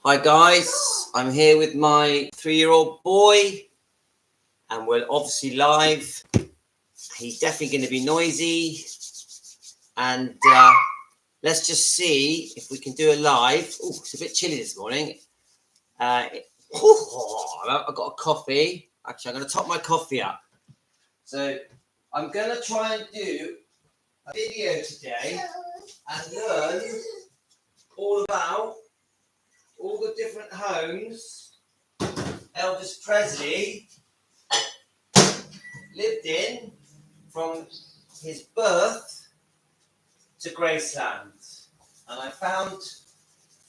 Hi guys, I'm here with my 3-year-old boy and we're obviously live. He's definitely going to be noisy and let's just see if we can do a live. Oh, it's a bit chilly this morning. I've got a coffee. Actually, I'm going to top my coffee up. So I'm going to try and do a video today and learn all about all the different homes Elvis Presley lived in from his birth to Graceland. And I found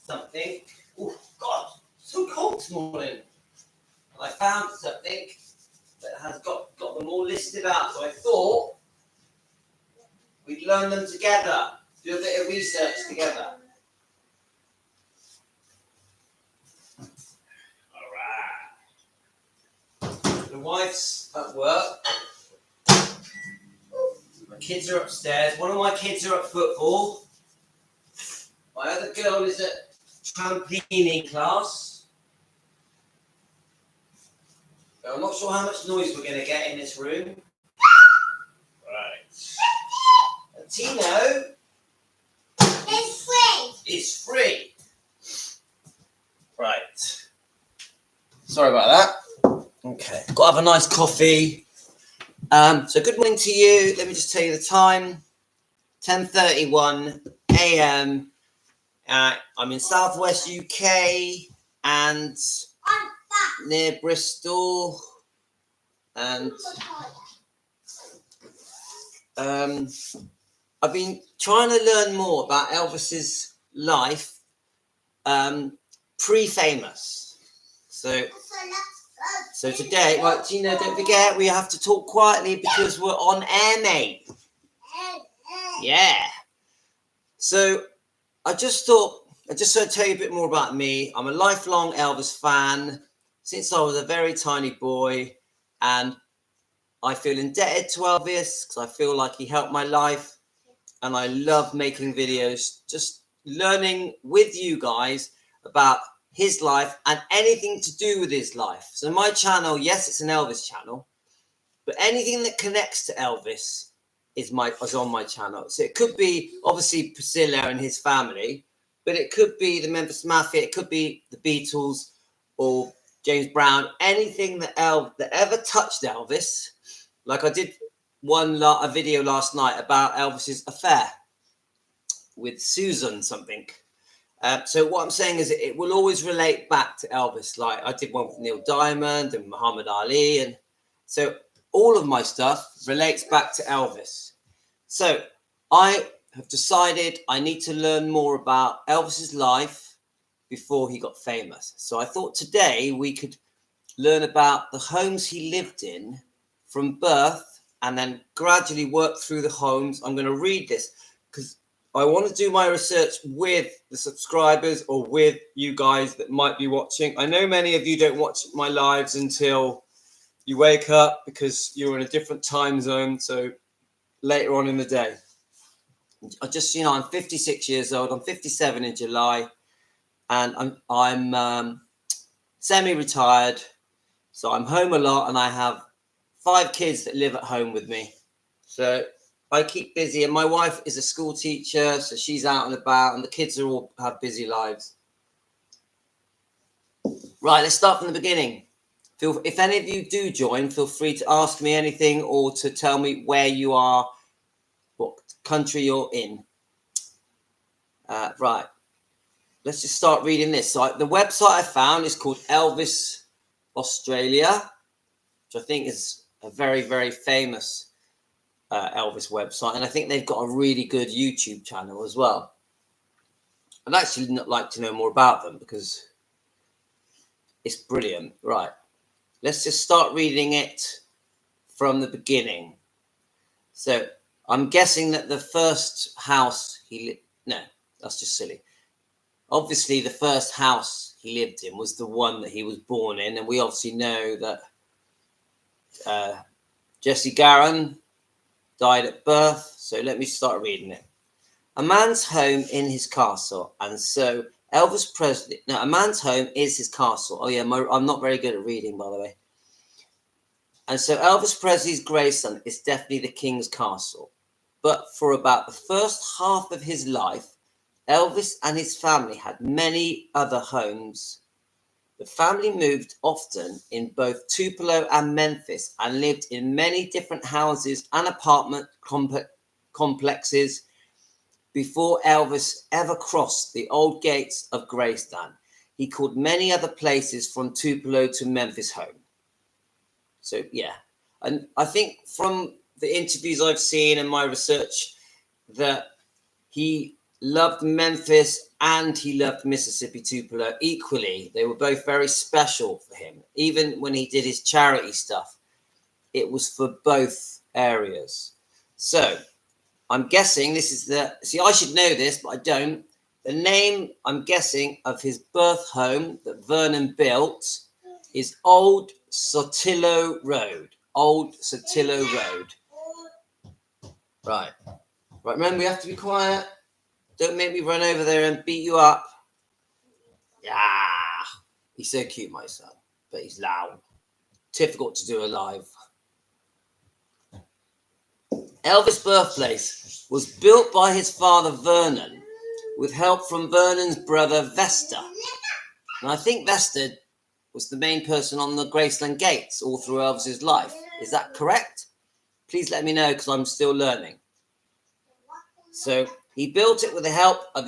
something. Oh God, so cold this morning. And I found something that has got them all listed out. So I thought we'd learn them together, do a bit of research together. The wife's at work. My kids are upstairs. One of my kids are at football. My other girl is at trampolining class. So I'm not sure how much noise we're going to get in this room. Right. And Tino is free. Right. Sorry about that. Okay, got to have a nice coffee. So good morning to you. Let me just tell you the time. 10:31 a.m. I'm in southwest UK and near Bristol. And I've been trying to learn more about Elvis's life pre-famous. So today, well, Gina, don't forget, we have to talk quietly because we're on air, mate. Yeah. So I just want to tell you a bit more about me. I'm a lifelong Elvis fan since I was a very tiny boy. And I feel indebted to Elvis because I feel like he helped my life. And I love making videos, just learning with you guys about his life and anything to do with his life. So my channel, yes, it's an Elvis channel, but anything that connects to Elvis is on my channel. So it could be obviously Priscilla and his family, but it could be the Memphis Mafia, it could be the Beatles or James Brown, anything that ever touched Elvis. Like I did a video last night about Elvis's affair with Susan something. So what I'm saying is it will always relate back to Elvis. Like I did one with Neil Diamond and Muhammad Ali. And so all of my stuff relates back to Elvis. So I have decided I need to learn more about Elvis's life before he got famous. So I thought today we could learn about the homes he lived in from birth and then gradually work through the homes. I'm going to read this because I want to do my research with the subscribers or with you guys that might be watching. I know many of you don't watch my lives until you wake up because you're in a different time zone. So later on in the day, I'm 56 years old. I'm 57 in July, and I'm semi-retired. So I'm home a lot, and I have 5 kids that live at home with me. So I keep busy, and my wife is a school teacher, so she's out and about, and the kids all have busy lives. Right, let's start from the beginning. If any of you do join, feel free to ask me anything or to tell me where you are, what country you're in. Right, let's just start reading this. So the website I found is called Elvis Australia, which I think is a very, very famous Elvis website, and I think they've got a really good YouTube channel as well. I'd actually like to know more about them because it's brilliant. Right, let's just start reading it from the beginning. So I'm guessing that the first house no, that's just silly. Obviously the first house he lived in was the one that he was born in, and we obviously know that Jesse Garon died at birth. So let me start reading it. A man's home in his castle, and so Elvis Presley. Now, a man's home is his castle. Oh yeah, I'm not very good at reading, by the way. And so Elvis Presley's Graceland is definitely the king's castle. But for about the first half of his life, Elvis and his family had many other homes. The family moved often in both Tupelo and Memphis and lived in many different houses and apartment complexes before Elvis ever crossed the old gates of Graceland. He called many other places from Tupelo to Memphis home. So, yeah. And I think from the interviews I've seen and my research that he loved Memphis and he loved Mississippi Tupelo equally. They were both very special for him. Even when he did his charity stuff, it was for both areas. So I'm guessing this is I should know this, but I don't. The name, I'm guessing, of his birth home that Vernon built is Old Sotillo Road. Old Sotillo Road. Right. Remember, we have to be quiet. Don't make me run over there and beat you up. Yeah. He's so cute, my son. But he's loud. Difficult to do alive. Elvis' birthplace was built by his father, Vernon, with help from Vernon's brother, Vesta. And I think Vesta was the main person on the Graceland gates all through Elvis's life. Is that correct? Please let me know because I'm still learning. So he built it with the help of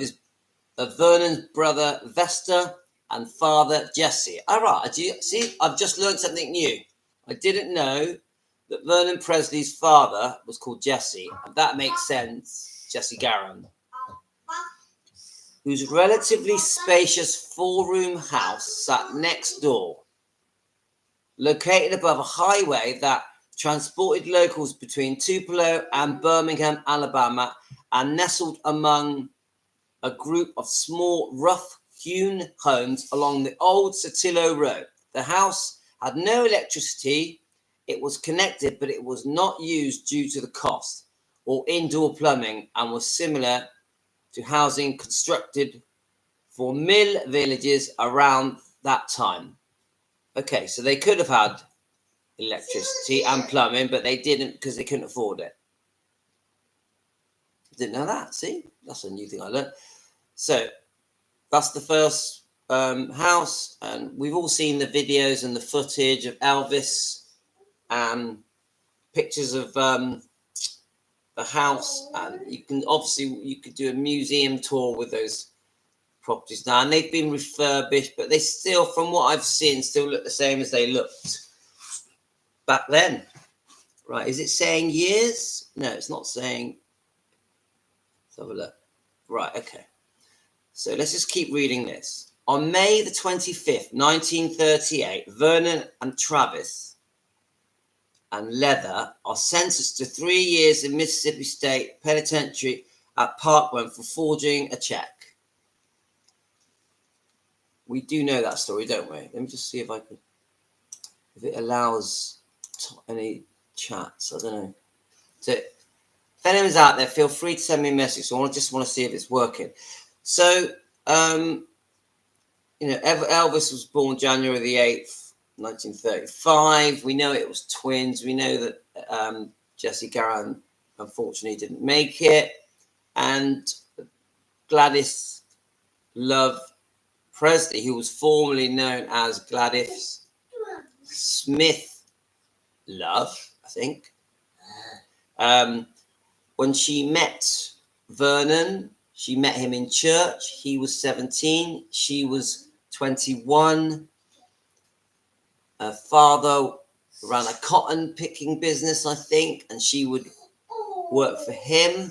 Vernon's brother Vesta and father Jesse. All right, see, I've just learned something new. I didn't know that Vernon Presley's father was called Jesse. And that makes sense, Jesse Garon, whose relatively spacious 4-room house sat next door, located above a highway that transported locals between Tupelo and Birmingham, Alabama, and nestled among a group of small, rough-hewn homes along the old Sotillo Road. The house had no electricity. It was connected, but it was not used due to the cost or indoor plumbing and was similar to housing constructed for mill villages around that time. Okay, so they could have had electricity and plumbing, but they didn't because they couldn't afford it. Didn't know that. See, that's a new thing I learned. So that's the first house, and we've all seen the videos and the footage of Elvis and pictures of the house, and you could do a museum tour with those properties now, and they've been refurbished, but they still, from what I've seen, still look the same as they looked back then. Right, is it saying years? No, it's not saying. Let's have a look. Right, okay. So let's just keep reading this. On May the 25th, 1938, Vernon and Travis and Leather are sentenced to 3 years in Mississippi State Penitentiary at Parkland for forging a check. We do know that story, don't we? Let me just see if if it allows any chats. I don't know. So if anyone's out there, feel free to send me a message. So I just want to see if it's working. So, Elvis was born January the 8th, 1935. We know it was twins. We know that Jesse Garon unfortunately didn't make it. And Gladys Love Presley, who was formerly known as Gladys Smith Love, I think. When she met Vernon, she met him in church. He was 17. She was 21. Her father ran a cotton picking business, I think, and she would work for him.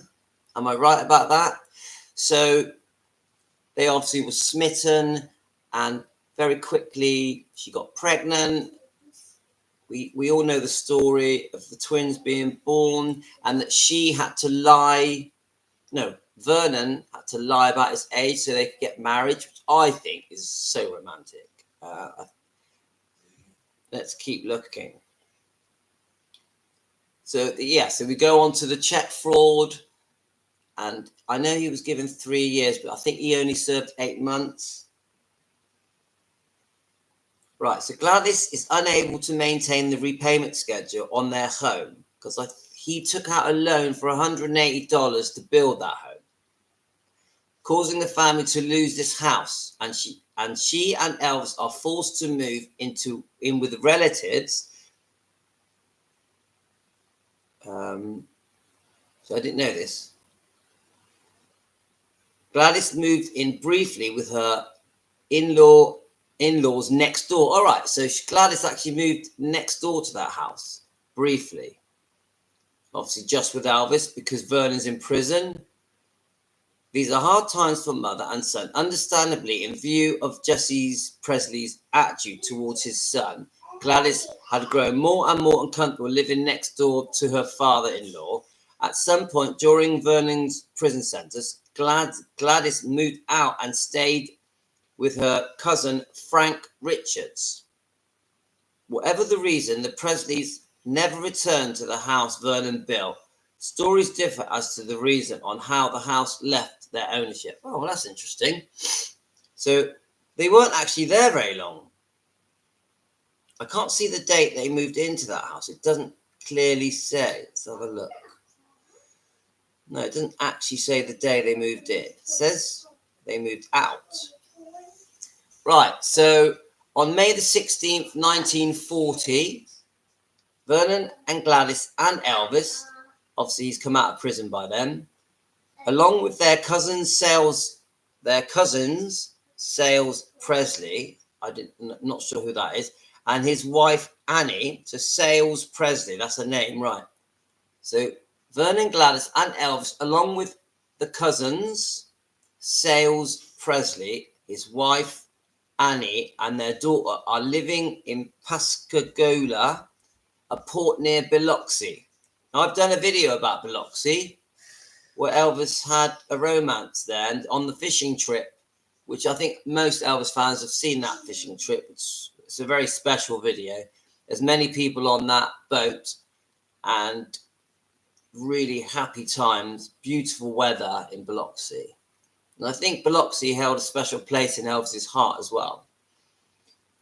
Am I right about that? So they obviously were smitten, and very quickly she got pregnant. We all know the story of the twins being born, and that she had to lie. No, Vernon had to lie about his age so they could get married, which I think is so romantic. Let's keep looking. So we go on to the check fraud, And I know he was given 3 years, but I think he only served 8 months. Right, so Gladys is unable to maintain the repayment schedule on their home because he took out a loan for $180 to build that home, causing the family to lose this house. And she and Elvis are forced to move in with relatives. So I didn't know this. Gladys moved in briefly with her in-laws next door. All right, so Gladys actually moved next door to that house briefly. Obviously, just with Elvis because Vernon's in prison. These are hard times for mother and son, understandably, in view of Presley's attitude towards his son. Gladys had grown more and more uncomfortable living next door to her father-in-law. At some point during Vernon's prison sentence, Gladys moved out and stayed with her cousin Frank Richards. Whatever the reason, the Presleys never returned to the house Vernon built. Stories differ as to the reason on how the house left their ownership. Oh, well, that's interesting. So they weren't actually there very long. I can't see the date they moved into that house. It doesn't clearly say. Let's have a look. No, it doesn't actually say the day they moved in. It says they moved out. Right, so on May the 16th, 1940, Vernon and Gladys and Elvis, obviously he's come out of prison by then, along with their cousins Sales Presley, not sure who that is, and his wife Annie, so Sales Presley, that's her name, right. So Vernon, Gladys and Elvis, along with the cousins Sales Presley, his wife Annie and their daughter are living in Pascagoula, a port near Biloxi. Now, I've done a video about Biloxi where Elvis had a romance there and on the fishing trip, which I think most Elvis fans have seen that fishing trip. It's a very special video. There's many people on that boat and really happy times, beautiful weather in Biloxi. And I think Biloxi held a special place in Elvis's heart as well.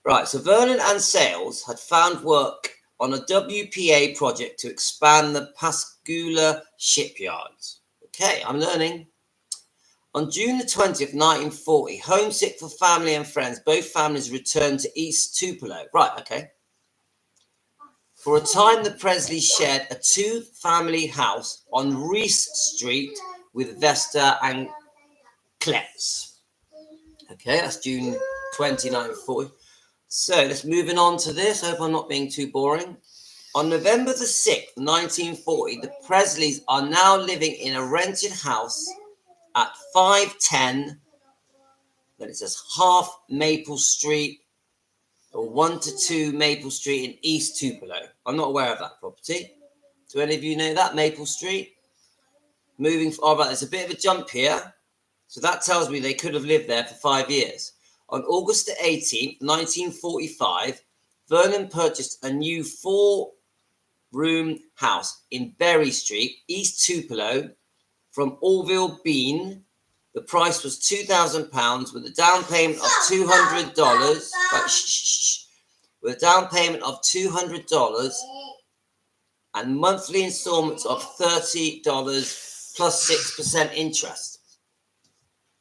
Right, so Vernon and Sales had found work on a WPA project to expand the Pascagoula shipyards. Okay, I'm learning. On June the 20th, 1940, homesick for family and friends, both families returned to East Tupelo. Right, okay. For a time, the Presleys shared a 2-family house on Reese Street with Vesta and Klets. Okay, that's June 20, 1940. So let's moving on to this. I hope I'm not being too boring. On November the 6th, 1940, the Presleys are now living in a rented house at 510, then it says half Maple Street, or 1 to 2 Maple Street in East Tupelo. I'm not aware of that property. Do any of you know that, Maple Street? Right, there's a bit of a jump here. So that tells me they could have lived there for 5 years. On August the 18th, 1945, Vernon purchased a new 4-room house in Berry Street, East Tupelo, from Orville Bean. The price was £2,000 with a down payment of $200. With a down payment of $200 and monthly installments of $30 plus 6% interest.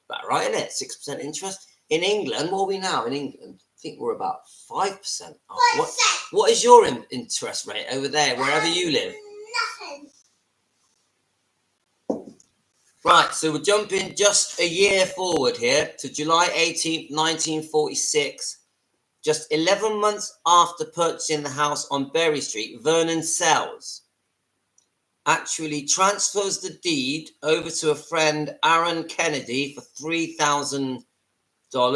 About right, isn't it? 6% interest. In England, what are we now in England? I think we're about 5%. Oh, what is your interest rate over there, wherever you live? Nothing. Right, so we're jumping just a year forward here to July 18th, 1946. Just 11 months after purchasing the house on Berry Street, Vernon sells. Actually transfers the deed over to a friend, Aaron Kennedy, for $3,000. All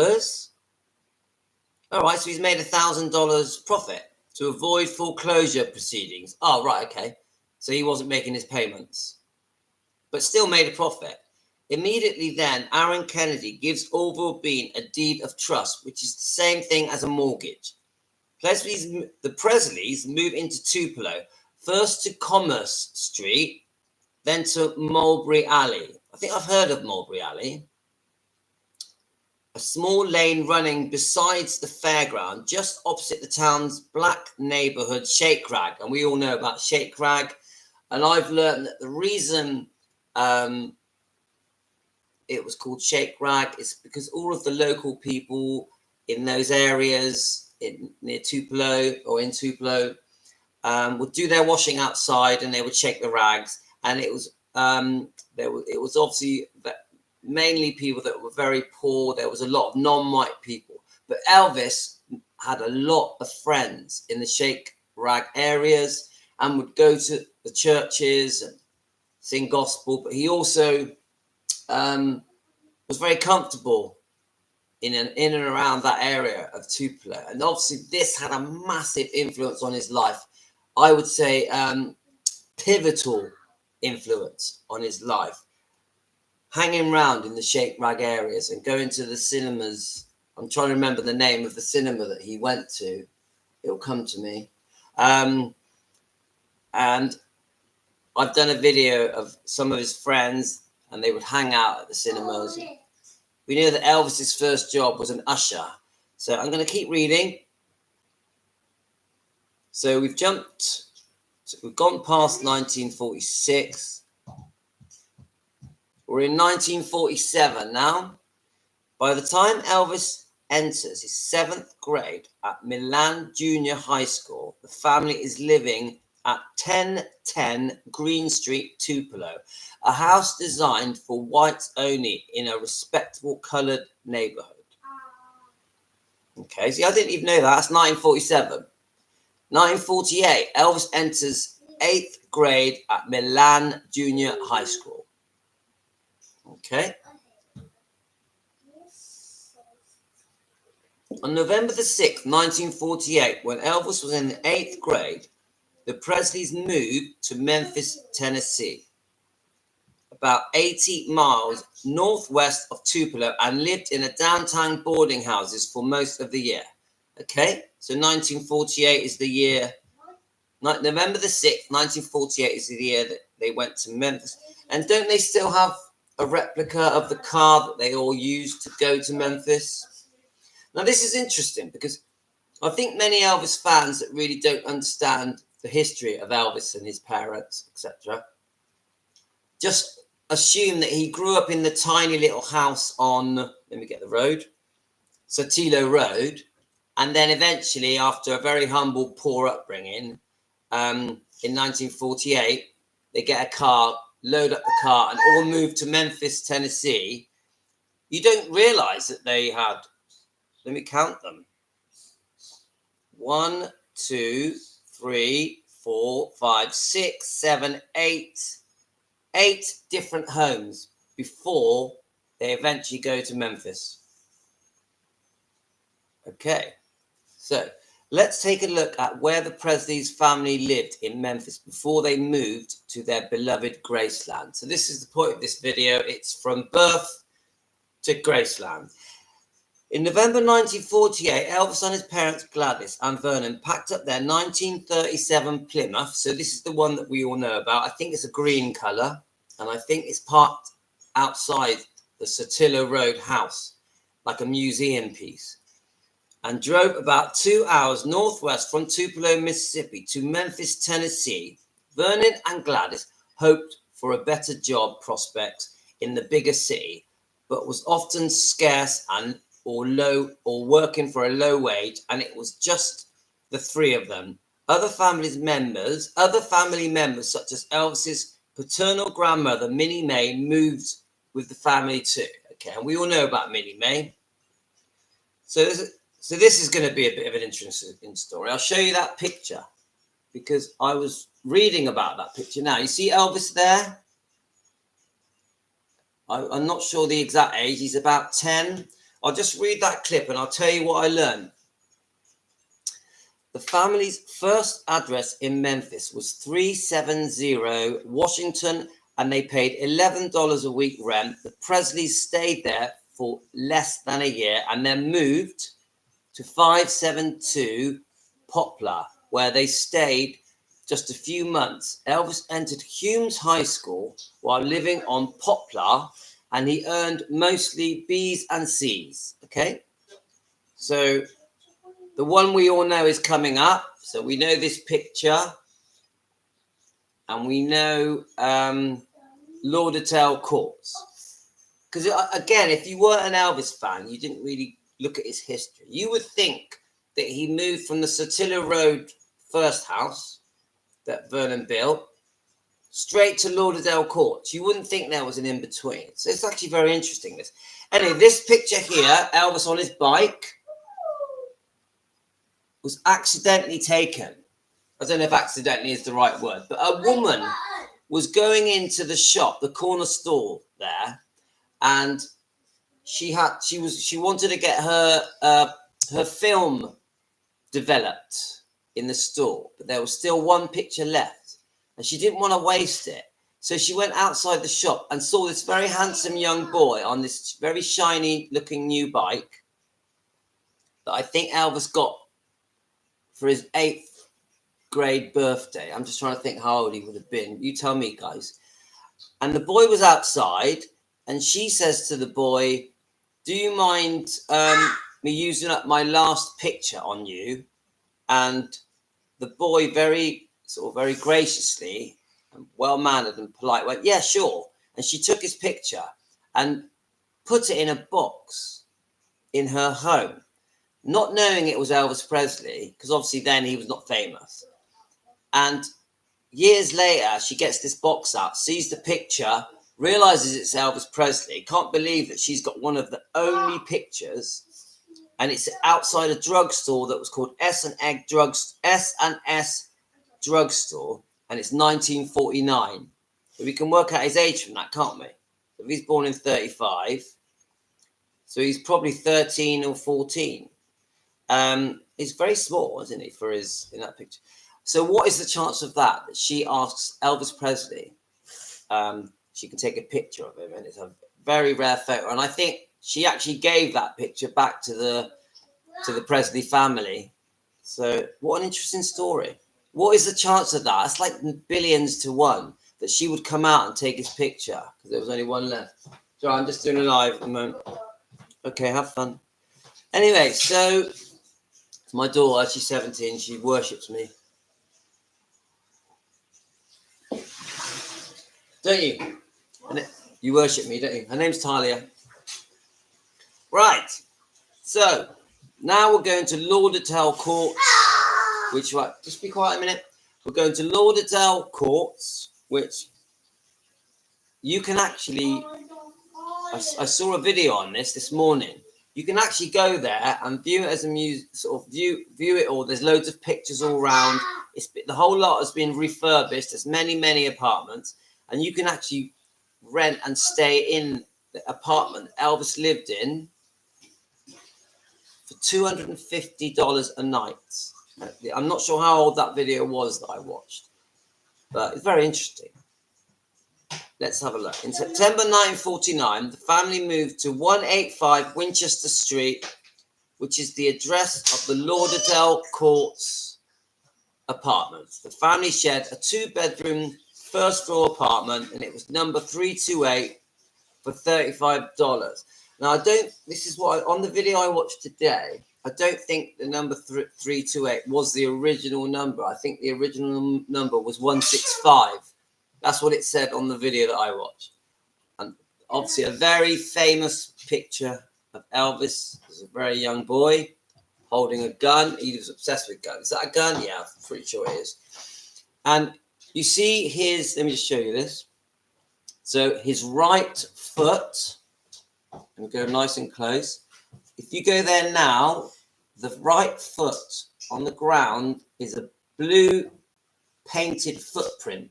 right, so he's made $1,000 profit to avoid foreclosure proceedings. Oh, right, okay. So he wasn't making his payments, but still made a profit. Immediately then, Aaron Kennedy gives Orville Bean a deed of trust, which is the same thing as a mortgage. The Presleys move into Tupelo, first to Commerce Street, then to Mulberry Alley. I think I've heard of Mulberry Alley. A small lane running besides the fairground, just opposite the town's black neighbourhood, Shake Rag. And we all know about Shake Rag. And I've learned that the reason it was called Shake Rag is because all of the local people in those areas near Tupelo or in Tupelo would do their washing outside, and they would shake the rags. And it was it was obviously mainly people that were very poor. There was a lot of non-white people, but Elvis had a lot of friends in the Shake Rag areas and would go to the churches and sing gospel. But he also was very comfortable in and around that area of Tupelo, and obviously this had a massive influence on his life. I would say pivotal influence on his life. Hanging around in the Shake Rag areas and going to the cinemas. I'm trying to remember the name of the cinema that he went to. It'll come to me. And I've done a video of some of his friends, and they would hang out at the cinemas. We know that Elvis's first job was an usher. So I'm going to keep reading. So we've gone past 1946. We're in 1947 now. By the time Elvis enters his 7th grade at Milan Junior High School, the family is living at 1010 Green Street, Tupelo, a house designed for whites only in a respectable coloured neighbourhood. Okay, see, I didn't even know that. That's 1947. 1948, Elvis enters 8th grade at Milan Junior High School. Okay. On November the 6th, 1948, when Elvis was in the 8th grade, the Presleys moved to Memphis, Tennessee, about 80 miles northwest of Tupelo, and lived in a downtown boarding houses for most of the year. Okay, so 1948 is the year, November the 6th, 1948 is the year that they went to Memphis. And don't they still have a replica of the car that they all used to go to Memphis? Now, this is interesting because I think many Elvis fans that really don't understand the history of Elvis and his parents, etc., just assume that he grew up in the tiny little house on, let me get the road, Sotelo Road, and then eventually, after a very humble, poor upbringing, in 1948, they get a car, load up the car, and all move to Memphis, Tennessee. You don't realize that they had, let me count them, 1, 2, 3, 4, 5, 6, 7, 8 different homes before they eventually go to Memphis. Okay, so let's take a look at where the Presleys family lived in Memphis before they moved to their beloved Graceland. So this is the point of this video. It's from birth to Graceland. In November 1948, Elvis and his parents Gladys and Vernon packed up their 1937 Plymouth. So this is the one that we all know about. I think it's a green colour, and I think it's parked outside the Sotelo Road house, like a museum piece, and drove about 2 hours northwest from Tupelo, Mississippi to Memphis, Tennessee. Vernon and Gladys hoped for a better job prospects in the bigger city, but was often scarce or working for a low wage, and it was just the three of them. Other family members such as Elvis's paternal grandmother, Minnie Mae, moved with the family too. Okay, and we all know about Minnie Mae. So this is going to be a bit of an interesting story. I'll show you that picture because I was reading about that picture. Now, you see Elvis there? I'm not sure the exact age. He's about 10. I'll just read that clip and I'll tell you what I learned. The family's first address in Memphis was 370 Washington, and they paid $11 a week rent. The Presleys stayed there for less than a year and then moved to 572 Poplar, where they stayed just a few months, Elvis entered Humes High School while living on Poplar, and he earned mostly B's and C's. Okay, so the one we all know is coming up. So we know this picture, and we know Lauderdale Courts. Because again, if you weren't an Elvis fan, you didn't really look at his history. You would think that he moved from the Sotillo Road first house that Vernon built straight to Lauderdale Courts. You wouldn't think there was an in-between. So it's actually very interesting, this. Anyway, this picture here, Elvis on his bike, was accidentally taken. I don't know if accidentally is the right word, but a woman was going into the shop, the corner store there, and she wanted to get her film developed in the store, but there was still one picture left, and she didn't want to waste it. So she went outside the shop and saw this very handsome young boy on this very shiny looking new bike that I think Elvis got for his 8th grade birthday. I'm just trying to think how old he would have been. You tell me, guys. And the boy was outside, and she says to the boy, "Do you mind me using up my last picture on you?" And the boy very graciously and well-mannered and polite went, "Yeah, sure." And she took his picture and put it in a box in her home, not knowing it was Elvis Presley, because obviously then he was not famous. And years later, she gets this box out, sees the picture, realizes it's Elvis Presley, can't believe that she's got one of the only pictures, and it's outside a drugstore that was called S&S Drugstore, and it's 1949. So we can work out his age from that, can't we? If he's born in 35, so he's probably 13 or 14. He's very small, isn't he, for his in that picture? So what is the chance of that she asks Elvis Presley she can take a picture of him, and it's a very rare photo, and I think she actually gave that picture back to the Presley family. So what an interesting story. What is the chance of that? It's like billions to one that she would come out and take his picture, because there was only one left. So I'm just doing a live at the moment. Okay, have fun. Anyway, so it's my daughter, she's 17, she worships me. Don't you? You worship me, don't you? Her name's Talia. Right. So now we're going to Lauderdale Courts, which, right, just be quiet a minute. We're going to Lauderdale Courts, which you can actually, I saw a video on this morning. You can actually go there and view it as a view it all. There's loads of pictures all around. The whole lot has been refurbished. There's many apartments, and you can actually rent and stay in the apartment Elvis lived in for $250 a night. I'm not sure how old that video was that I watched, but it's very interesting. Let's have a look. In September 1949, the family moved to 185 Winchester Street, which is the address of the Lauderdale Courts apartments. The family shared a 2-bedroom first-floor apartment, and it was number 328 for $35. Now, this is what, on the video I watched today, I don't think the number 328 was the original number. I think the original number was 165. That's what it said on the video that I watched. And obviously a very famous picture of Elvis as a very young boy holding a gun. He was obsessed with guns. Is that a gun? Yeah, I'm pretty sure it is. And you see his, let me just show you this. So his right foot, and we go nice and close. If you go there now, the right foot on the ground is a blue painted footprint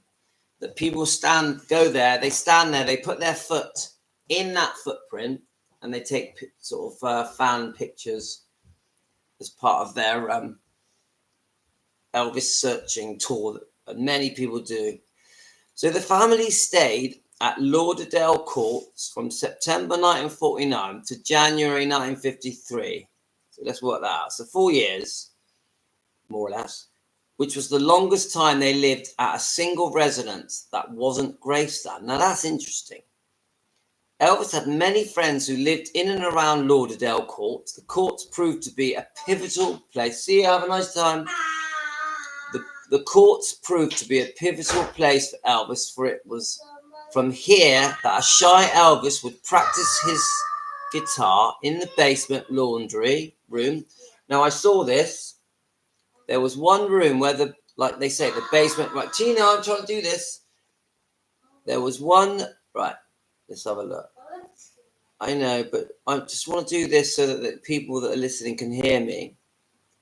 that people go there, they stand there, they put their foot in that footprint, and they take fan pictures as part of their Elvis searching tour that many people do. So the family stayed at Lauderdale Courts from September 1949 to January 1953. So let's work that out. So 4 years, more or less. which was the longest time they lived at a single residence that wasn't Graceland. Now that's interesting. Elvis had many friends who lived in and around Lauderdale Courts. The courts proved to be a pivotal place. See you, have a nice time. The courts proved to be a pivotal place for Elvis, for it was from here that a shy Elvis would practice his guitar in the basement laundry room. Now I saw this. There was one room where like they say, the basement, right, Tina, I'm trying to do this. There was one, right, let's have a look. I know, but I just want to do this so that the people that are listening can hear me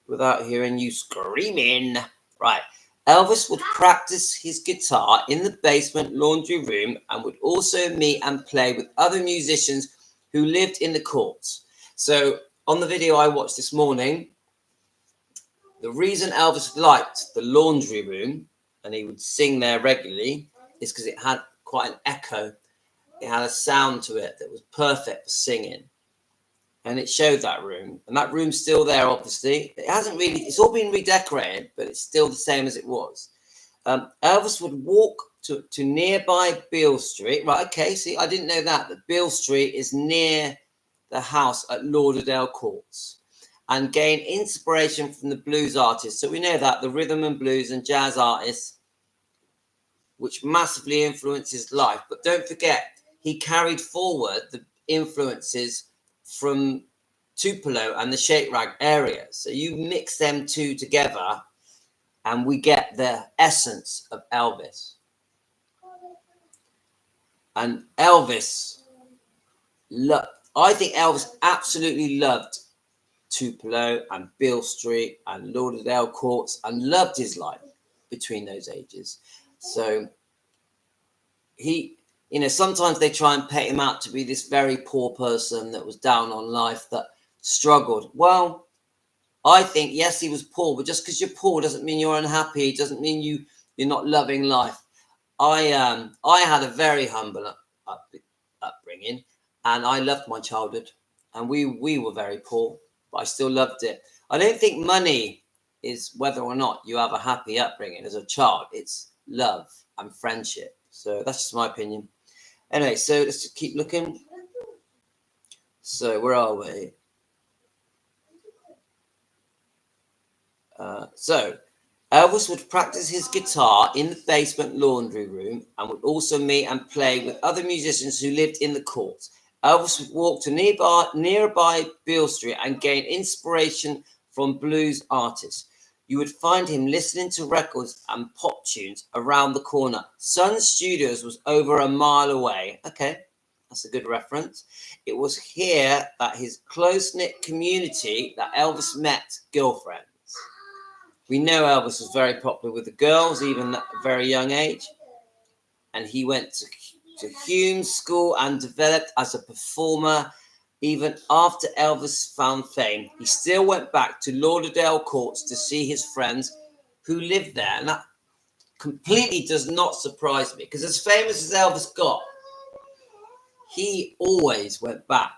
without hearing you screaming. Right. Elvis would practice his guitar in the basement laundry room and would also meet and play with other musicians who lived in the courts. So on the video I watched this morning, the reason Elvis liked the laundry room and he would sing there regularly is because it had quite an echo. It had a sound to it that was perfect for singing. And it showed that room. And that room's still there, obviously. It hasn't really, it's all been redecorated, but it's still the same as it was. Elvis would walk to nearby Beale Street. Right, okay, see, I didn't know that Beale Street is near the house at Lauderdale Courts, and gain inspiration from the blues artists. So we know that the rhythm and blues and jazz artists, which massively influenced his life. But don't forget, he carried forward the influences from Tupelo and the Shake Rag area. So you mix them two together and we get the essence of Elvis. And Elvis, I think Elvis absolutely loved Tupelo and Beale Street and Lauderdale Courts and loved his life between those ages. So he, you know, sometimes they try and paint him out to be this very poor person that was down on life, that struggled. Well, I think, yes, he was poor, but just because you're poor doesn't mean you're unhappy. It doesn't mean you're not loving life. I had a very humble upbringing, and I loved my childhood. And we were very poor, but I still loved it. I don't think money is whether or not you have a happy upbringing as a child. It's love and friendship. So that's just my opinion. Anyway, so let's just keep looking. So where are we? So Elvis would practice his guitar in the basement laundry room and would also meet and play with other musicians who lived in the courts. Elvis would walk to nearby Beale Street and gain inspiration from blues artists. You would find him listening to records and pop tunes around the corner. Sun Studios was over a mile away. Okay, that's a good reference. It was here that his close-knit community that Elvis met girlfriends. We know Elvis was very popular with the girls, even at a very young age. And he went to Hume School and developed as a performer. Even after Elvis found fame, he still went back to Lauderdale Courts to see his friends who lived there. And that completely does not surprise me, because as famous as Elvis got, he always went back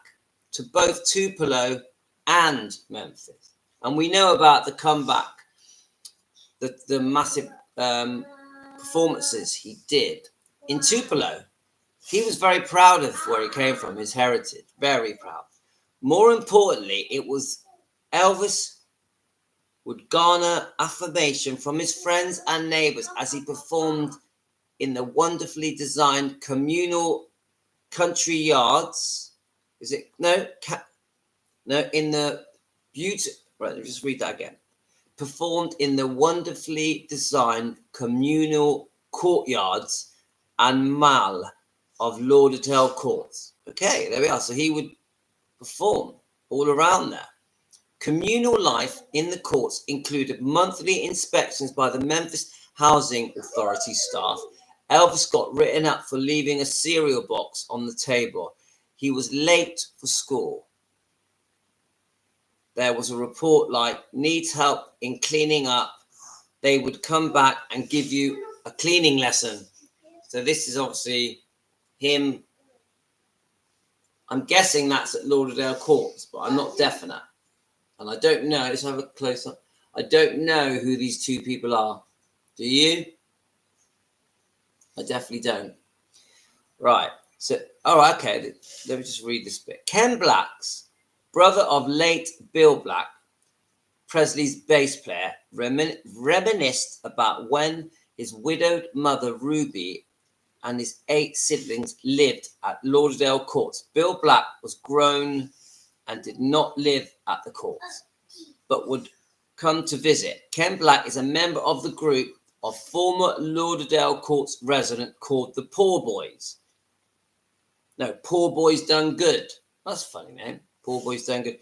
to both Tupelo and Memphis. And we know about the comeback, the massive performances he did in Tupelo. He was very proud of where he came from, his heritage, very proud. More importantly, it was Elvis would garner affirmation from his friends and neighbors as he performed in the wonderfully designed communal country yards. Is it? No, in the beauty. Right, let me just read that again. Performed in the wonderfully designed communal courtyards and mall of Lauderdale Courts. Okay, there we are. So he would perform all around there. Communal life in the courts included monthly inspections by the Memphis Housing Authority staff. Elvis got written up for leaving a cereal box on the table. He was late for school. There was a report like, needs help in cleaning up. They would come back and give you a cleaning lesson. So this is obviously him. I'm guessing that's at Lauderdale Courts, but I'm not definite. And I don't know. Let's have a close up. I don't know who these two people are. Do you? I definitely don't. Right. So, oh, okay. Let me just read this bit. Ken Black's brother of late Bill Black, Presley's bass player, reminisced about when his widowed mother Ruby and his 8 siblings lived at Lauderdale Courts. Bill Black was grown and did not live at the courts, but would come to visit. Ken Black is a member of the group of former Lauderdale Courts resident called the Poor Boys. No, Poor Boys Done Good. That's a funny name. Poor Boys Done Good.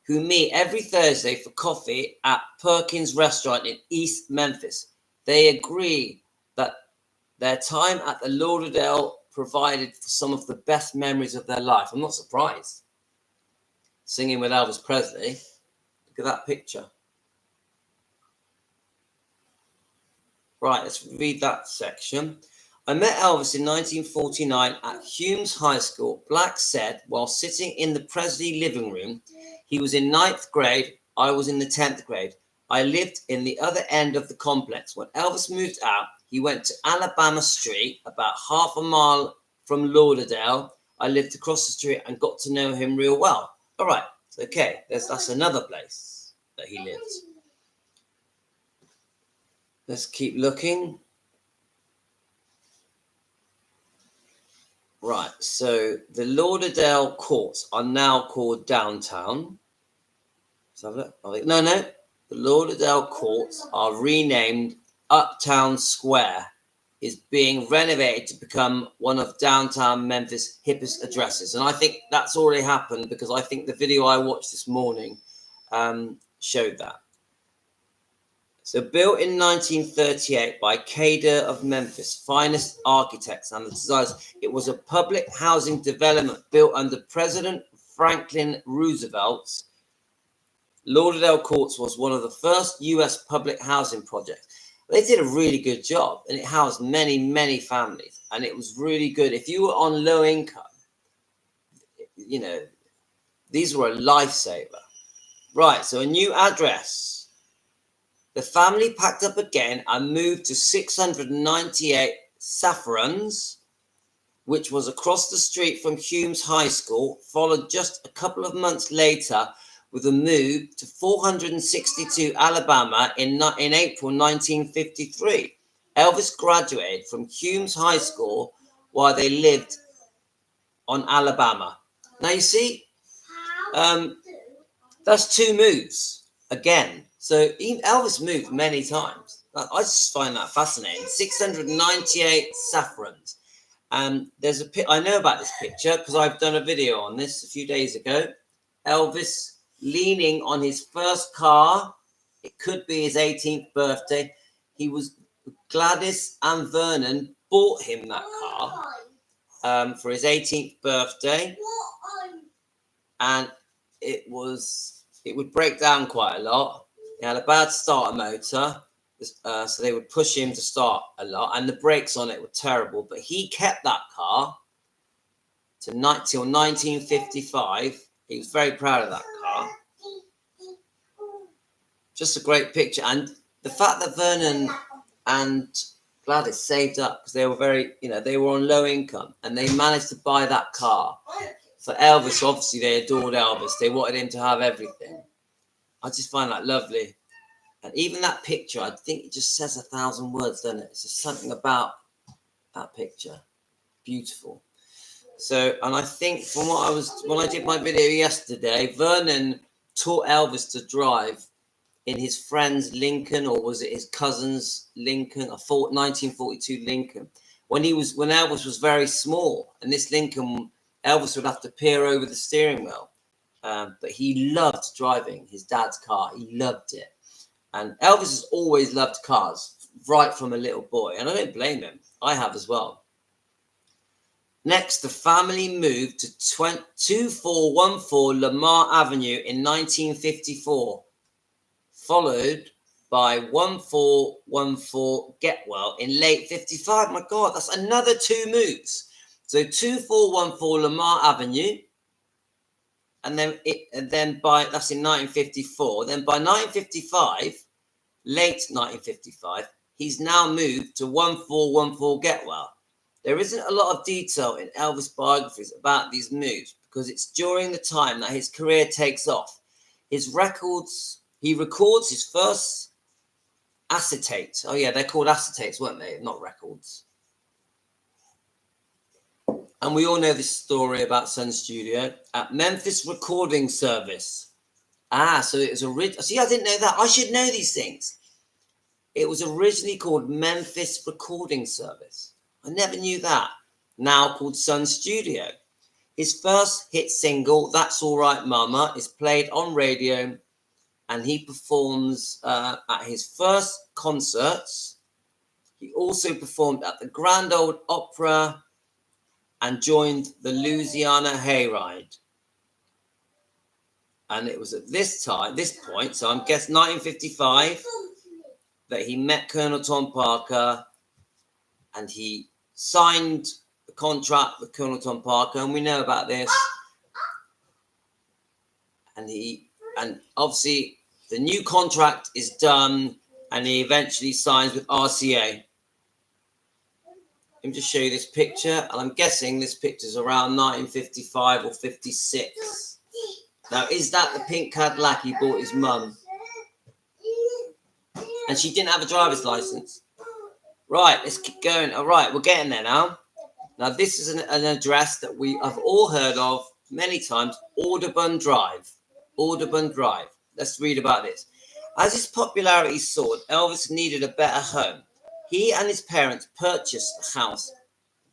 Who meet every Thursday for coffee at Perkins Restaurant in East Memphis. They agree that their time at the Lauderdale provided for some of the best memories of their life. I'm not surprised. Singing with Elvis Presley. Look at that picture. Right, let's read that section. I met Elvis in 1949 at Humes High School. Black said while sitting in the Presley living room, he was in 9th grade, I was in the 10th grade. I lived in the other end of the complex. When Elvis moved out, he went to Alabama Street, about half a mile from Lauderdale. I lived across the street and got to know him real well. All right, okay, that's another place that he lived. Let's keep looking. Right, so the Lauderdale Courts are now called Downtown. Let's have a look. No. The Lauderdale Courts are renamed Uptown Square. Is being renovated to become one of downtown Memphis' hippest addresses. And I think that's already happened because I think the video I watched this morning showed that. So built in 1938 by Cader of Memphis, finest architects and designers, it was a public housing development built under President Franklin Roosevelt's. Lauderdale Courts was one of the first U.S. public housing projects. They did a really good job, and it housed many, many families, and it was really good. If you were on low income, you know, these were a lifesaver. Right, so a new address. The family packed up again and moved to 698 Saffrons, which was across the street from Humes High School, followed just a couple of months later with a move to 462 Alabama in April 1953. Elvis graduated from Humes High School while they lived on Alabama. Now you see, that's 2 moves again. So Elvis moved many times. I just find that fascinating. 698 Saffrons. There's I know about this picture because I've done a video on this a few days ago. Elvis leaning on his first car. It could be his 18th birthday. Gladys and Vernon bought him that car for his 18th birthday, and it would break down quite a lot. He had a bad starter motor, so they would push him to start a lot, and the brakes on it were terrible. But he kept that car till 1955. He was very proud of that car. Just a great picture. And the fact that Vernon and Gladys saved up because they were they were on low income and they managed to buy that car. For Elvis, obviously, they adored Elvis. They wanted him to have everything. I just find that lovely. And even that picture, I think it just says 1,000 words, doesn't it? It's just something about that picture. Beautiful. So, and I think from when I did my video yesterday, Vernon taught Elvis to drive in his friend's Lincoln, or was it his cousin's Lincoln, a 1942 Lincoln, when Elvis was very small. And this Lincoln, Elvis would have to peer over the steering wheel. But he loved driving his dad's car. He loved it. And Elvis has always loved cars, right from a little boy. And I don't blame him. I have as well. Next, the family moved to 2414 Lamar Avenue in 1954, followed by 1414 Getwell in late 55. My God, that's another 2 moves. So 2414 Lamar Avenue and then by that's in 1954. Then by 1955, late 1955, he's now moved to 1414 Getwell. There isn't a lot of detail in Elvis biographies about these moves because it's during the time that his career takes off. He records his first acetates. Oh yeah, they're called acetates, weren't they? Not records. And we all know this story about Sun Studio at Memphis Recording Service. So it was original. See, I didn't know that. I should know these things. It was originally called Memphis Recording Service. I never knew that. Now called Sun Studio. His first hit single, That's All Right Mama, is played on radio, and he performs at his first concerts. He also performed at the Grand Ole Opry and joined the Louisiana Hayride. And it was at this point, so I'm guessing 1955, that he met Colonel Tom Parker, and he signed the contract with Colonel Tom Parker, and we know about this. And obviously the new contract is done, and he eventually signs with RCA. Let me just show you this picture, and I'm guessing this picture is around 1955 or 56. Now, is that the pink Cadillac he bought his mum? And she didn't have a driver's license. Right, let's keep going. All right, we're getting there now. Now, this is an address that we have all heard of many times, Audubon Drive. Audubon Drive. Let's read about this. As his popularity soared, Elvis needed a better home. He and his parents purchased the house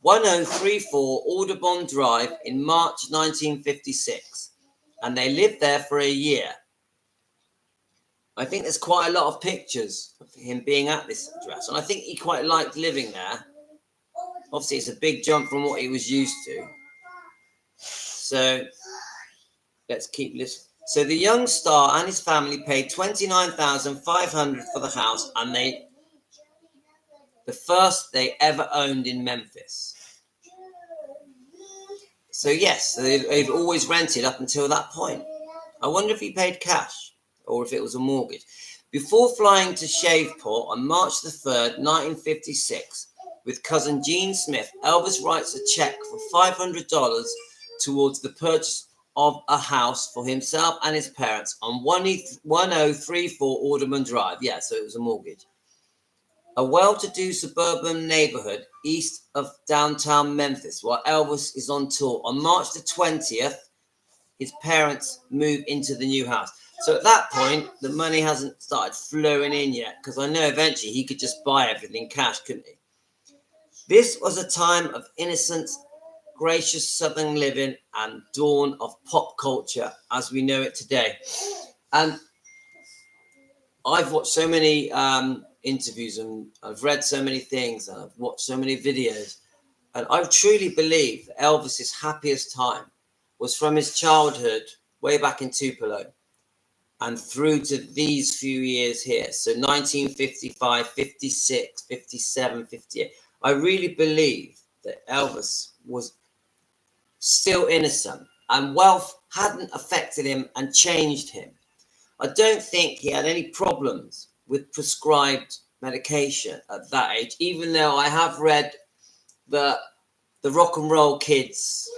1034 Audubon Drive in March 1956, and they lived there for a year. I think there's quite a lot of pictures of him being at this address, and I think he quite liked living there. Obviously, it's a big jump from what he was used to. So let's keep this. So the young star and his family paid $29,500 for the house, and the first they ever owned in Memphis. So yes, they've always rented up until that point. I wonder if he paid cash or if it was a mortgage. Before flying to Shreveport on March the 3rd, 1956, with cousin Gene Smith, Elvis writes a check for $500 towards the purchase of a house for himself and his parents on 1034 Audubon Drive. Yeah, so it was a mortgage. A well-to-do suburban neighborhood east of downtown Memphis, while Elvis is on tour. On March the 20th, his parents move into the new house. So at that point, the money hasn't started flowing in yet, because I know eventually he could just buy everything cash, couldn't he? This was a time of innocence, gracious Southern living, and dawn of pop culture as we know it today. And I've watched so many interviews, and I've read so many things, and I've watched so many videos, and I truly believe that Elvis's happiest time was from his childhood way back in Tupelo and through to these few years here. So 1955, 56, 57, 58. I really believe that Elvis was still innocent and wealth hadn't affected him and changed him. I don't think he had any problems with prescribed medication at that age, even though I have read that the rock and roll kids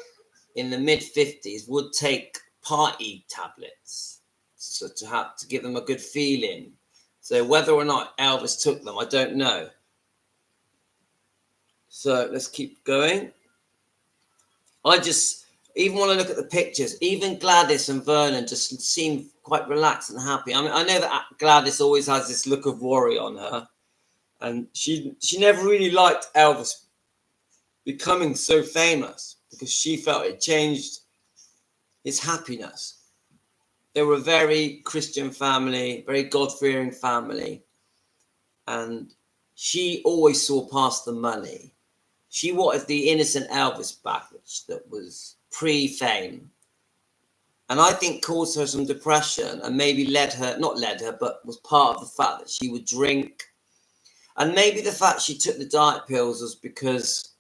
in the mid-50s would take party tablets so to give them a good feeling. So whether or not Elvis took them, I don't know. So let's keep going. Even when I look at the pictures, even Gladys and Vernon just seem quite relaxed and happy. I mean, I know that Gladys always has this look of worry on her, and she never really liked Elvis becoming so famous because she felt it changed his happiness. They were a very Christian family, very God-fearing family, and she always saw past the money. She wanted the innocent Elvis back, that was pre-fame. And I think caused her some depression and maybe but was part of the fact that she would drink. And maybe the fact she took the diet pills was because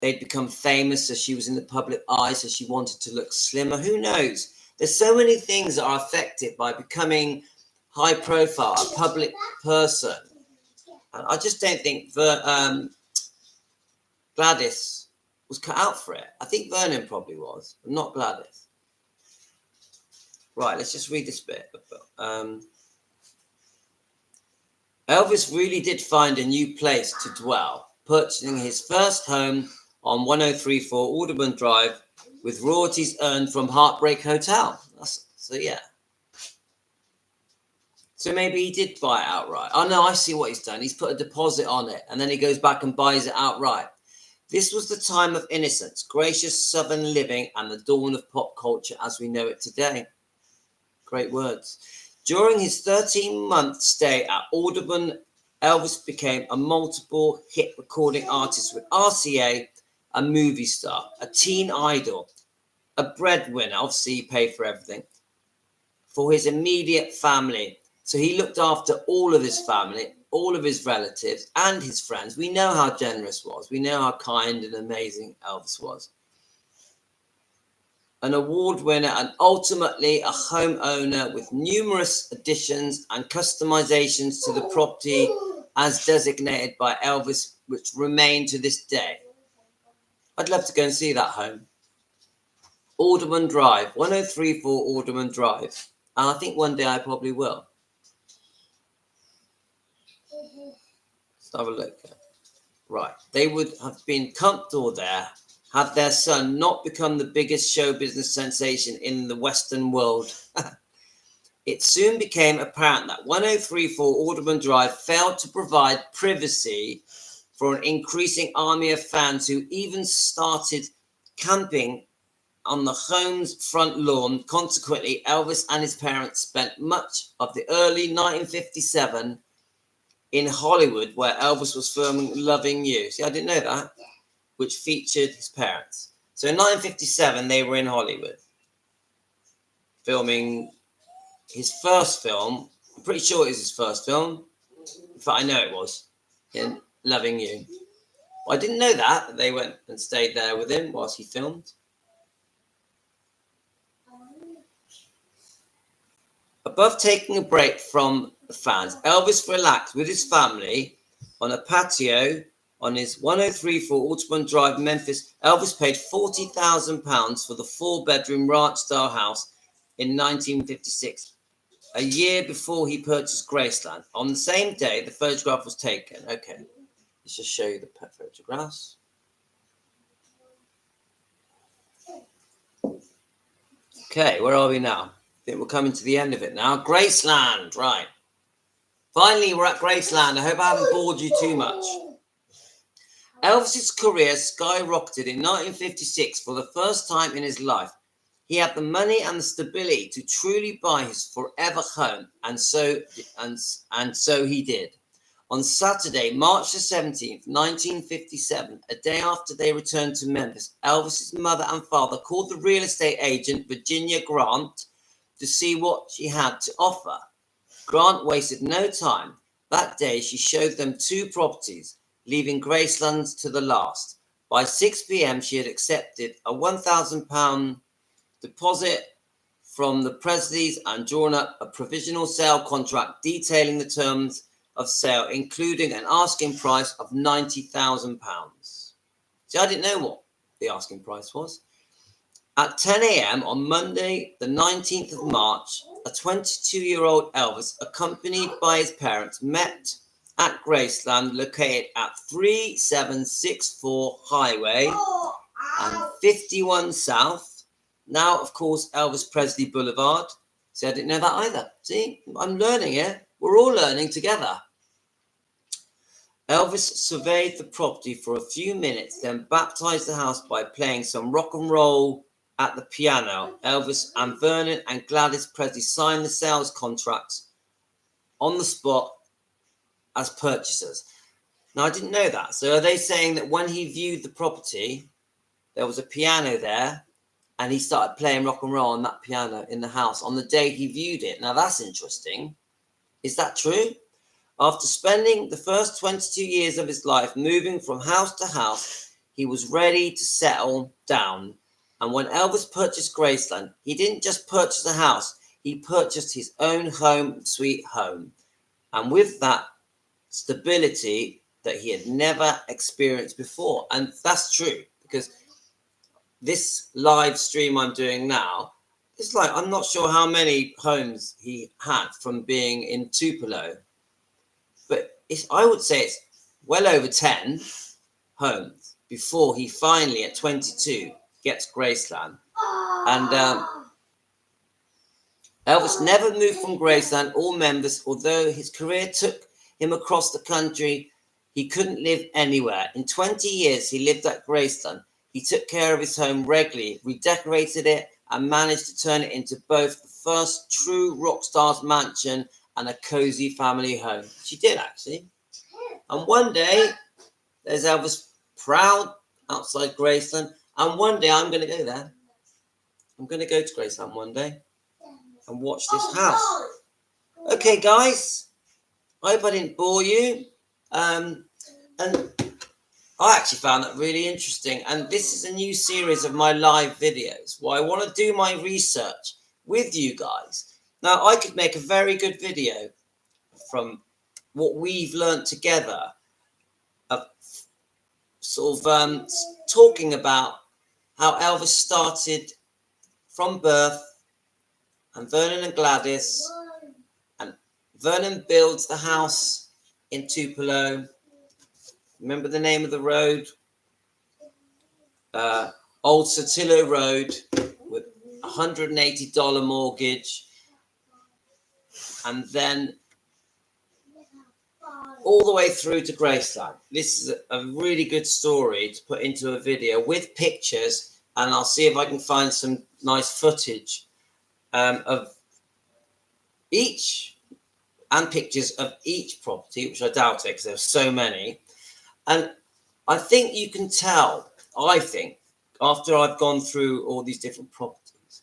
they'd become famous, so she was in the public eye, so she wanted to look slimmer. Who knows? There's so many things that are affected by becoming high profile, a public person. And I just don't think that Gladys was cut out for it. I think Vernon probably was, but not Gladys. Right, let's just read this bit. Elvis really did find a new place to dwell, purchasing his first home on 1034 Alderman Drive with royalties earned from Heartbreak Hotel. So maybe he did buy it outright. Oh no, I see what he's done. He's put a deposit on it and then he goes back and buys it outright. This was the time of innocence, gracious southern living, and the dawn of pop culture as we know it today. Great words. During his 13-month stay at Audubon, Elvis became a multiple hit recording artist with RCA, a movie star, a teen idol, a breadwinner. Obviously, he paid for everything for his immediate family. So he looked after all of his family, all of his relatives, and his friends. We know how generous was. We know how kind and amazing Elvis was. An award winner and ultimately a homeowner with numerous additions and customizations to the property as designated by Elvis, which remain to this day. I'd love to go and see that home. Alderman Drive, 1034 Alderman Drive. And I think one day I probably will. Let's have a look. Right. They would have been comfortable there had their son not become the biggest show business sensation in the Western world. It soon became apparent that 1034 Alderman Drive failed to provide privacy for an increasing army of fans who even started camping on the home's front lawn. Consequently, Elvis and his parents spent much of the early 1957 in Hollywood, where Elvis was filming Loving You. See, I didn't know that. Which featured his parents. So in 1957, they were in Hollywood filming his first film. I'm pretty sure it was his first film. In fact, I know it was, in Loving You. Well, I didn't know that. They went and stayed there with him whilst he filmed. Above taking a break from the fans, Elvis relaxed with his family on a patio on his 1034 Audubon Drive, Memphis. Elvis paid £40,000 for the 4-bedroom ranch-style house in 1956, a year before he purchased Graceland. On the same day, the photograph was taken. Okay, let's just show you the photographs. Okay, where are we now? I think we're coming to the end of it now. Graceland, right. Finally, we're at Graceland. I hope I haven't bored you too much. Elvis's career skyrocketed in 1956 for the first time in his life. He had the money and the stability to truly buy his forever home, and so he did. On Saturday, March the 17th, 1957, a day after they returned to Memphis, Elvis's mother and father called the real estate agent, Virginia Grant, to see what she had to offer. Grant wasted no time. That day, she showed them 2 properties, leaving Graceland to the last. By 6 p.m., she had accepted a £1,000 deposit from the Presleys and drawn up a provisional sale contract detailing the terms of sale, including an asking price of £90,000. See, I didn't know what the asking price was. At 10 a.m. on Monday, the 19th of March, a 22-year-old Elvis, accompanied by his parents, met at Graceland, located at 3764 Highway and 51 South. Now, of course, Elvis Presley Boulevard. See, I didn't know that either. See, I'm learning here. We're all learning together. Elvis surveyed the property for a few minutes, then baptized the house by playing some rock and roll at the piano. Elvis and Vernon and Gladys Presley signed the sales contracts on the spot as purchasers. Now, I didn't know that. So are they saying that when he viewed the property, there was a piano there and he started playing rock and roll on that piano in the house on the day he viewed it? Now, that's interesting. Is that true? After spending the first 22 years of his life moving from house to house, he was ready to settle down. And when Elvis purchased Graceland, he didn't just purchase a house, he purchased his own home, sweet home. And with that, stability that he had never experienced before. And that's true, because this live stream I'm doing now, it's like, I'm not sure how many homes he had from being in Tupelo, but I would say it's well over 10 homes before he finally, at 22, gets Graceland. And Elvis never moved from Graceland, all members, although his career took him across the country, he couldn't live anywhere. In 20 years, he lived at Graceland. He took care of his home regularly, redecorated it, and managed to turn it into both the first true rock star's mansion and a cozy family home. She did, actually. And one day, there's Elvis proud outside Graceland. And one day, I'm going to go there. I'm going to go to Graceland one day and watch this house. Okay, guys. I hope I didn't bore you. And I actually found that really interesting. And this is a new series of my live videos where I want to do my research with you guys. Now, I could make a very good video from what we've learned together of sort of talking about how Elvis started from birth, and Vernon and Gladys, and Vernon builds the house in Tupelo. Remember the name of the road? Old Sotillo Road, with $180 mortgage. And then all the way through to Graceland. This is a really good story to put into a video with pictures, and I'll see if I can find some nice footage of each, and pictures of each property, which I doubt it because there's so many. And I think you can tell, I think, after I've gone through all these different properties,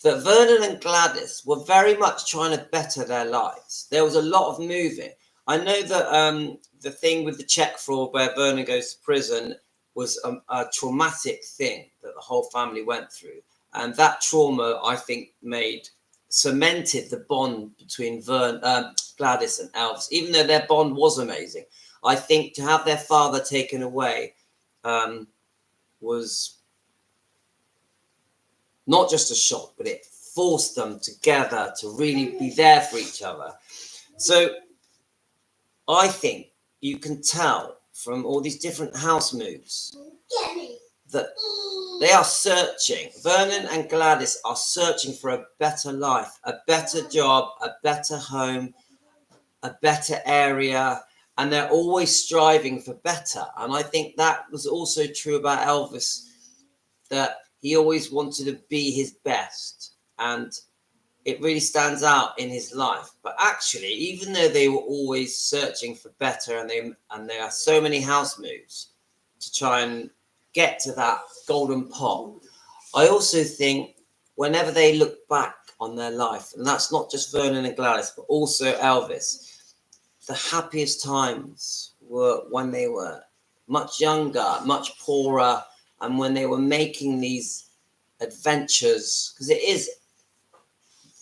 that Vernon and Gladys were very much trying to better their lives. There was a lot of moving. I know that the thing with the check fraud where Vernon goes to prison was a traumatic thing that the whole family went through. And that trauma, I think, cemented the bond between Gladys and Elvis, even though their bond was amazing. I think to have their father taken away was not just a shock, but it forced them together to really be there for each other. So I think you can tell from all these different house moves that they are searching. Vernon and Gladys are searching for a better life, a better job, a better home, a better area. And they're always striving for better. And I think that was also true about Elvis, that he always wanted to be his best. And it really stands out in his life. But actually, even though they were always searching for better, and there are so many house moves to try and get to that golden pot, I also think whenever they look back on their life, and that's not just Vernon and Gladys, but also Elvis, the happiest times were when they were much younger, much poorer, and when they were making these adventures. Because it is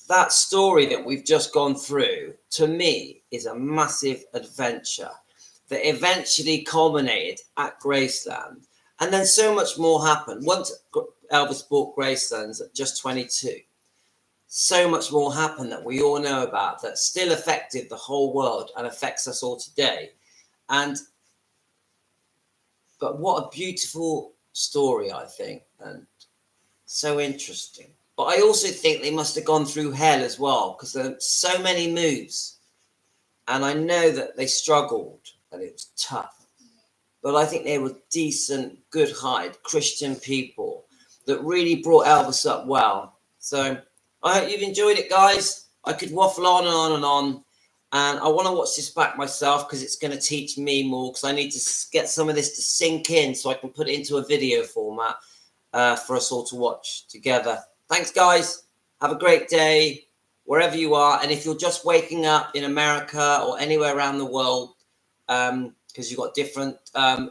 that story that we've just gone through, to me, is a massive adventure that eventually culminated at Graceland. And then so much more happened. Once Elvis bought Graceland at just 22, so much more happened that we all know about, that still affected the whole world and affects us all today. But what a beautiful story, I think, and so interesting. But I also think they must have gone through hell as well, because there are so many moves. And I know that they struggled and it was tough. But I think they were decent, good-hearted Christian people that really brought Elvis up well. So I hope you've enjoyed it, guys. I could waffle on and on and on. And I want to watch this back myself because it's going to teach me more, because I need to get some of this to sink in so I can put it into a video format for us all to watch together. Thanks, guys. Have a great day wherever you are. And if you're just waking up in America or anywhere around the world, because you've got different,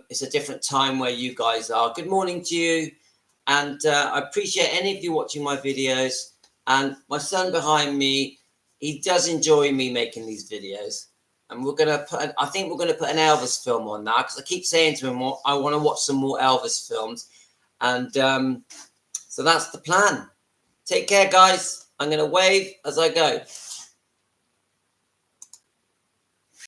it's a different time where you guys are. Good morning to you. And I appreciate any of you watching my videos. And my son behind me, he does enjoy me making these videos. And we're going to put, I think we're going to put an Elvis film on now, because I keep saying to him, well, I want to watch some more Elvis films. And so that's the plan. Take care, guys. I'm going to wave as I go.